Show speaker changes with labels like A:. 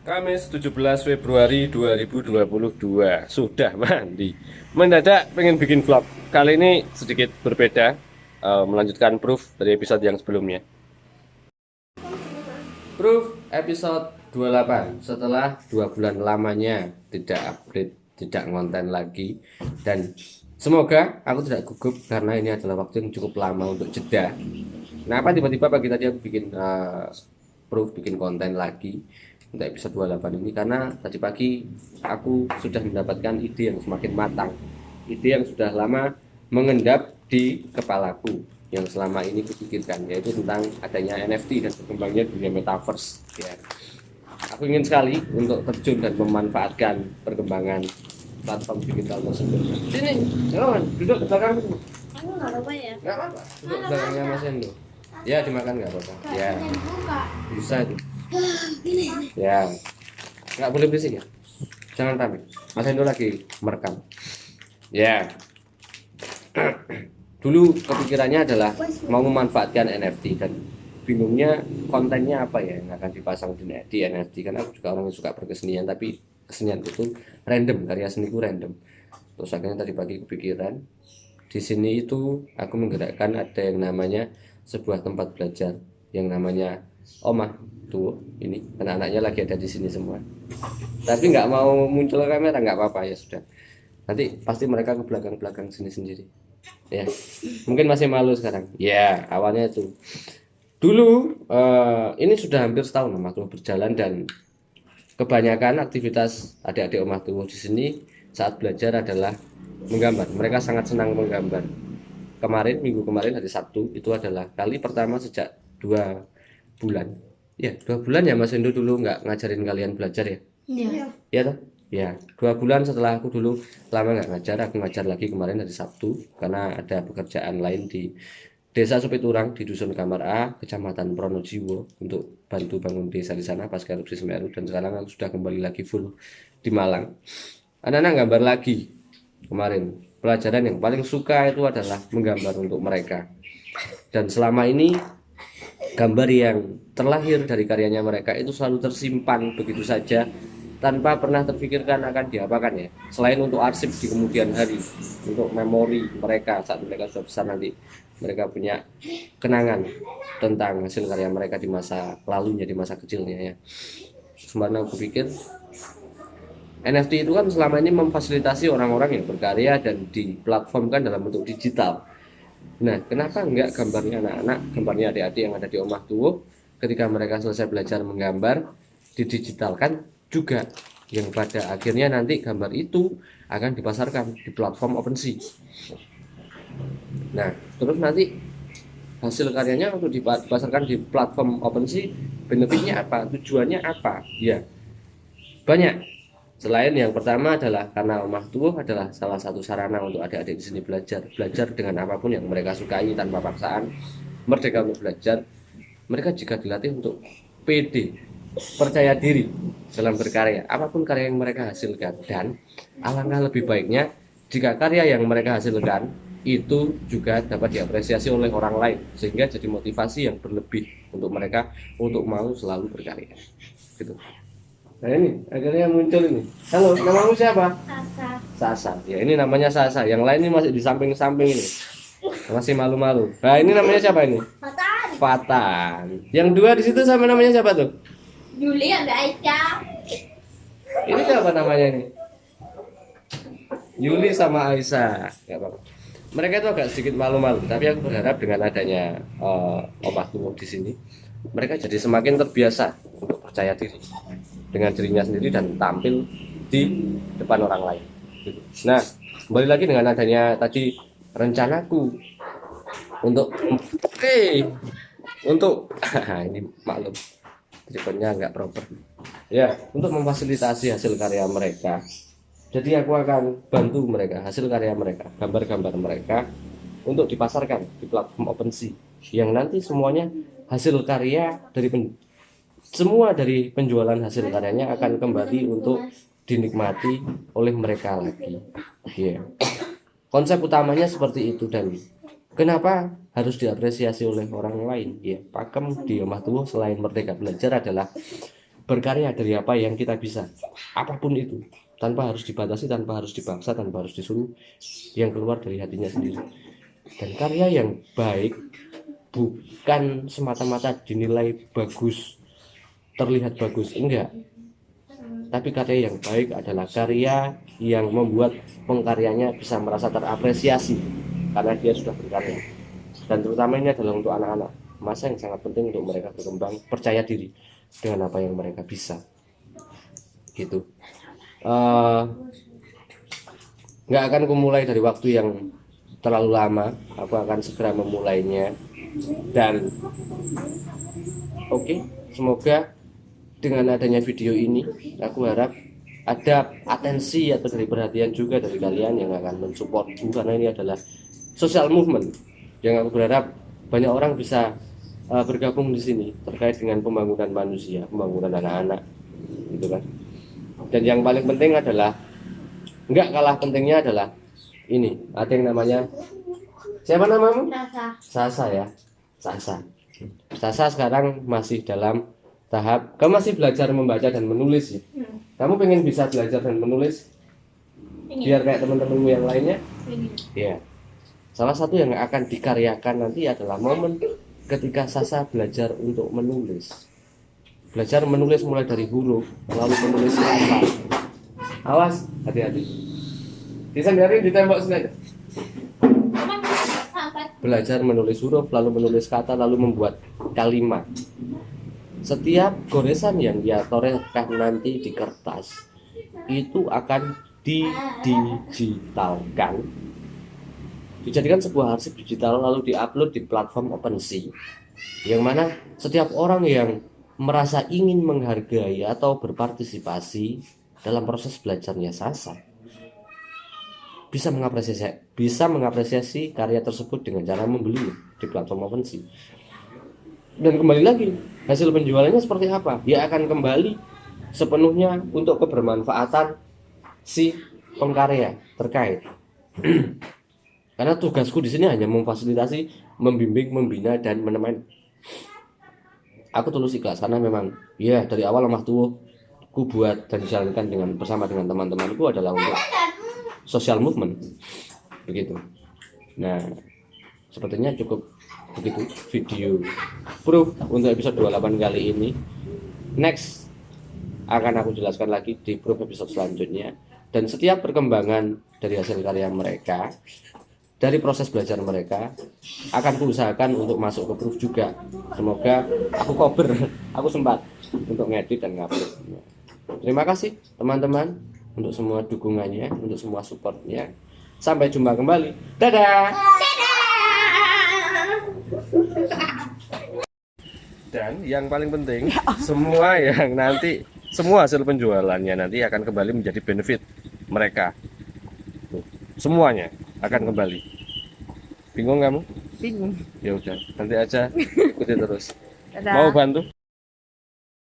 A: Kamis 17 Februari 2022. Sudah mandi. Mendadak pengen bikin vlog. Kali ini sedikit berbeda, melanjutkan proof dari episode yang sebelumnya. Proof episode 28. Setelah 2 bulan lamanya tidak update, tidak ngonten lagi, dan semoga aku tidak gugup karena ini adalah waktu yang cukup lama untuk jeda. Kenapa tiba-tiba pagi tadi aku bikin proof, bikin konten lagi untuk episode 28 ini? Karena tadi pagi aku sudah mendapatkan ide yang semakin matang, ide yang sudah lama mengendap di kepalaku, yang selama ini kupikirkan, yaitu tentang adanya NFT dan berkembangnya dunia metaverse ya. Aku ingin sekali untuk terjun dan memanfaatkan perkembangan platform digital tersebut. Sini, jangan duduk di belakang.
B: Aku nggak apa-apa ya.
A: Nggak apa-apa, duduk di belakangnya Mas Endo. Ya, dimakan nggak apa-apa. Ya, bisa itu. Ya, nggak boleh berisik ya. Jangan rame. Mas Endo lagi merekam. Ya, dulu kepikirannya adalah mau memanfaatkan NFT dan bingungnya kontennya apa ya yang akan dipasang di NFT, karena aku juga orang yang suka berkesenian, tapi kesenian itu random, karya seniku random. Terus akhirnya tadi pagi kepikiran, di sini itu aku menggerakkan ada yang namanya sebuah tempat belajar yang namanya Omah tuh, ini anak-anaknya lagi ada di sini semua, tapi nggak mau muncul kamera, nggak apa-apa, ya sudah, nanti pasti mereka ke belakang-belakang sini sendiri ya. Mungkin masih malu sekarang ya. Awalnya itu dulu, ini sudah hampir setahun Omah Tuh berjalan, dan kebanyakan aktivitas adik-adik Omah Tuh di sini saat belajar adalah menggambar. Mereka sangat senang menggambar. Kemarin, minggu kemarin, hari Sabtu, itu adalah kali pertama sejak 2 bulan. Ya, 2 bulan ya Mas Endo dulu nggak ngajarin kalian belajar ya?
B: Iya.
A: Ya toh? Ya, 2 bulan setelah aku dulu lama nggak ngajar, aku ngajar lagi kemarin hari Sabtu karena ada pekerjaan lain di Desa Supiturang di Dusun Kamar A, Kecamatan Pronojiwo, untuk bantu bangun desa di sana pasca erupsi Semeru, dan sekarang aku sudah kembali lagi full di Malang. Anak-anak gambar lagi kemarin. Pelajaran yang paling suka itu adalah menggambar untuk mereka. Dan selama ini gambar yang terlahir dari karyanya mereka itu selalu tersimpan begitu saja tanpa pernah terpikirkan akan diapakan ya, selain untuk arsip di kemudian hari, untuk memori mereka saat mereka sudah besar nanti, mereka punya kenangan tentang hasil karya mereka di masa lalunya, di masa kecilnya ya. Sebenarnya aku pikir NFT itu kan selama ini memfasilitasi orang-orang yang berkarya dan diplatformkan dalam bentuk digital. Nah, kenapa enggak gambarnya anak-anak, gambarnya adik-adik yang ada di Omah Tuwo, ketika mereka selesai belajar menggambar, didigitalkan juga, yang pada akhirnya nanti gambar itu akan dipasarkan di platform OpenSea. Nah, terus nanti hasil karyanya untuk dipasarkan di platform OpenSea, benefitnya apa? Tujuannya apa? Ya, banyak. Selain yang pertama adalah karena Omah Tuwo adalah salah satu sarana untuk adik-adik di sini belajar dengan apapun yang mereka sukai tanpa paksaan, merdeka untuk belajar. Mereka juga dilatih untuk pede, percaya diri dalam berkarya, apapun karya yang mereka hasilkan. Dan alangkah lebih baiknya jika karya yang mereka hasilkan itu juga dapat diapresiasi oleh orang lain, sehingga jadi motivasi yang berlebih untuk mereka untuk mau selalu berkarya gitu. Nah, ini akhirnya muncul ini. Halo, namamu siapa?
B: Sasa.
A: Sasa. Ya, ini namanya Sasa. Yang lain ini masih di samping-samping ini, masih malu-malu. Nah, ini namanya siapa ini?
B: Fatan.
A: Fatan. Yang dua di situ sama namanya siapa tuh?
B: Juli ada Aisyah.
A: Ini siapa namanya ini? Yuli sama Aisyah. Gak apa-apa. Mereka itu agak sedikit malu-malu, tapi aku berharap dengan adanya Omah Tuwo di sini, mereka jadi semakin terbiasa untuk percaya diri dengan dirinya sendiri dan tampil di depan orang lain. Nah, kembali lagi dengan adanya tadi rencanaku untuk untuk ini maklum tripodnya nggak proper ya, untuk memfasilitasi hasil karya mereka. Jadi aku akan bantu mereka, hasil karya mereka, gambar-gambar mereka untuk dipasarkan di platform OpenSea, yang nanti semuanya hasil karya dari semua dari penjualan hasil karyanya akan kembali untuk dinikmati oleh mereka lagi. Ya, konsep utamanya seperti itu. Dan kenapa harus diapresiasi oleh orang lain? Ya, pakem di Omah Tuwo selain merdeka belajar adalah berkarya dari apa yang kita bisa, apapun itu, tanpa harus dibatasi, tanpa harus dipaksa, tanpa harus disuruh, yang keluar dari hatinya sendiri. Dan karya yang baik bukan semata-mata dinilai bagus, terlihat bagus, enggak, tapi karya yang baik adalah karya yang membuat pengkaryanya bisa merasa terapresiasi karena dia sudah berkarya. Dan terutama ini adalah untuk anak-anak, masa yang sangat penting untuk mereka berkembang, percaya diri dengan apa yang mereka bisa, gitu. Nggak akan kumulai dari waktu yang terlalu lama, aku akan segera memulainya. Dan oke, semoga dengan adanya video ini, aku harap ada atensi atau dari perhatian juga dari kalian yang akan mensupport, karena ini adalah social movement yang aku berharap banyak orang bisa bergabung di sini terkait dengan pembangunan manusia, pembangunan anak-anak, gitu kan. Dan yang paling penting adalah, nggak kalah pentingnya adalah ini, ada yang namanya, siapa namamu?
B: Rasa.
A: Sasa ya, Sasa. Sasa sekarang masih dalam tahap, kamu masih belajar membaca dan menulis ya. Kamu pengen bisa belajar dan menulis biar kayak teman-temanmu yang lainnya? Ya. Salah satu yang akan dikaryakan nanti adalah momen ketika Sasa belajar untuk menulis. Belajar menulis mulai dari huruf, lalu menulis kata. Awas, hati-hati. Disandarin di tembok sini aja. Belajar menulis huruf, lalu menulis kata, lalu membuat kalimat. Setiap goresan yang dia torehkan nanti di kertas itu akan didigitalkan, dijadikan sebuah arsip digital, lalu diupload di platform OpenSea, yang mana setiap orang yang merasa ingin menghargai atau berpartisipasi dalam proses belajarnya Sasa bisa mengapresiasi karya tersebut dengan cara membeli di platform OpenSea. Dan kembali lagi, hasil penjualannya seperti apa? Ya akan kembali sepenuhnya untuk kebermanfaatan si pengkarya terkait. Karena tugasku di sini hanya memfasilitasi, membimbing, membina, dan menemani. Aku tulus ikhlas karena memang ya dari awal lemah tubuh ku buat dan dijalankan bersama dengan teman-temanku adalah untuk social movement, begitu. Nah, sepertinya cukup begitu video proof untuk episode 28 kali ini. Next akan aku jelaskan lagi di proof episode selanjutnya. Dan setiap perkembangan dari hasil karya mereka, dari proses belajar mereka, akan kuusahakan untuk masuk ke proof juga. Semoga aku cover, aku sempat untuk ngedit dan ngupload. Terima kasih teman-teman untuk semua dukungannya, untuk semua supportnya. Sampai jumpa kembali. Dadah. Dan yang paling penting, semua hasil penjualannya nanti akan kembali menjadi benefit mereka. Semuanya akan kembali. Bingung kamu?
C: Bingung.
A: Ya udah, nanti aja ikuti terus.
C: Dadah.
A: Mau bantu?